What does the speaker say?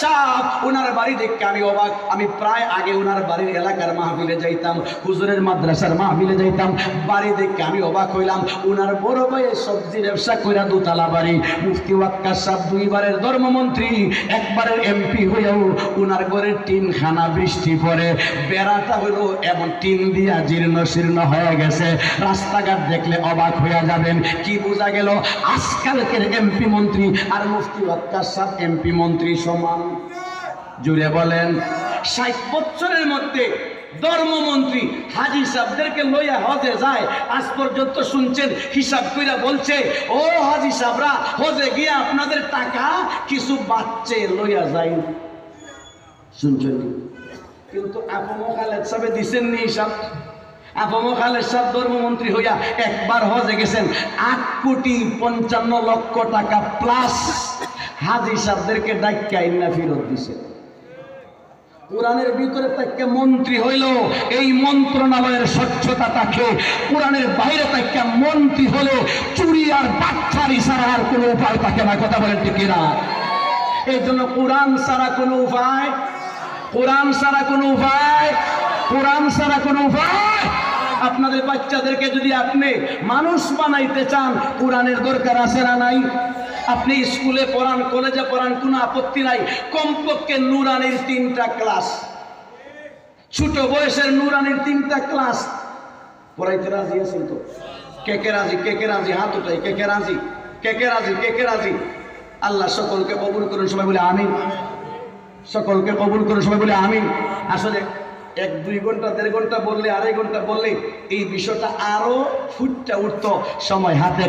সাহেব ওনার বাড়ি দেখে আমি অবাক। আমি প্রায় আগে ওনার বাড়ির এলাকার মাহফিলে যাইতাম, হুজুরের মাদ্রাসার মাহফিলে যাইতাম। বাড়ি দেখে আমি অবাক হইলাম। ওনার বড় ভাইয়ের সবজি ব্যবসা কইরা দোতলা বাড়ি। মুফতি ওয়াক্কাস সাহেব দুইবারের ধর্মমন্ত্রী, একবারের এমপি হইয়াও ওনার ঘরের টিনখানা বৃষ্টি পড়ে বেড়াটা হইল এমন টিন দিয়া জীর্ণ শীর্ণ হয়ে গেছে। রাস্তাঘাট দেখলে অবাক হইয়া যাবেন। কি বোঝা গেল? আজকালকের এমপি মন্ত্রী আর মুফতি ওয়াক্কাস সাহেব এমপি মন্ত্রী সমান। জুড়ে বলেন। 60 বছরের মধ্যে ধর্মমন্ত্রী হাজী সাহেবদেরকে লইয়া হজে যায়। আজ পর্যন্ত শুনছেন হিসাব কইরা বলছে, ও হাজী সাহেবরা হজে গিয়ে আপনাদের টাকা কিছু বাচ্চে লইয়া যায়। শুনছেন? কিন্তু আফম খালেদ সাহেব দিচ্ছেন নি হিসাব? আফম খালেদ সাহেব ধর্মমন্ত্রী হইয়া একবার হজে গেছেন 8,55,00,000 টাকা প্লাস হাজী সাহেবদেরকে ডাক্কা ইন্না ফেরত দিছে। কোরআনের ভিতরে তাকে মন্ত্রী হইল, এই মন্ত্রণালয়ের স্বচ্ছতা থাকে। কোরআনের বাইরে তাকে মন্ত্রী হলে চুরি আর বাচ্চারি ছাড়া আর কোনো উপায় থাকে না। কথা বলেন ঠিক না? এই জন্য কোরআন ছাড়া কোনো উপায়, কোরআন ছাড়া কোনো উপায়, কোরআন ছাড়া কোনো উপায়। আপনাদের বাচ্চাদেরকে যদি আপনি মানুষ বানাইতে চান, কোরআনের দরকার আছে না নাই? আপনি স্কুলে পড়ান, কলেজে পড়ান, কোনো আপত্তি নাই। কমপক্ষে নুরানির 3টা ক্লাস, ছোট বয়সের নুরানির 3টা ক্লাস পড়াইতে রাজি আছেন তো? কে কে রাজি? কে কে রাজি? হাত উঠাই। কে কে রাজি? কে কে রাজি? কে কে রাজি? আল্লাহ সকলকে কবুল করুন। সবাই বলে আমিন। সকলকে কবুল করুন। সবাই বলে আমিন। আসলে 1-2 ঘন্টা 1.5 ঘন্টা বললে, 2.5 ঘন্টা বললে এই বিষয়টা আরো ফুটটা উঠতো। সময় হাতে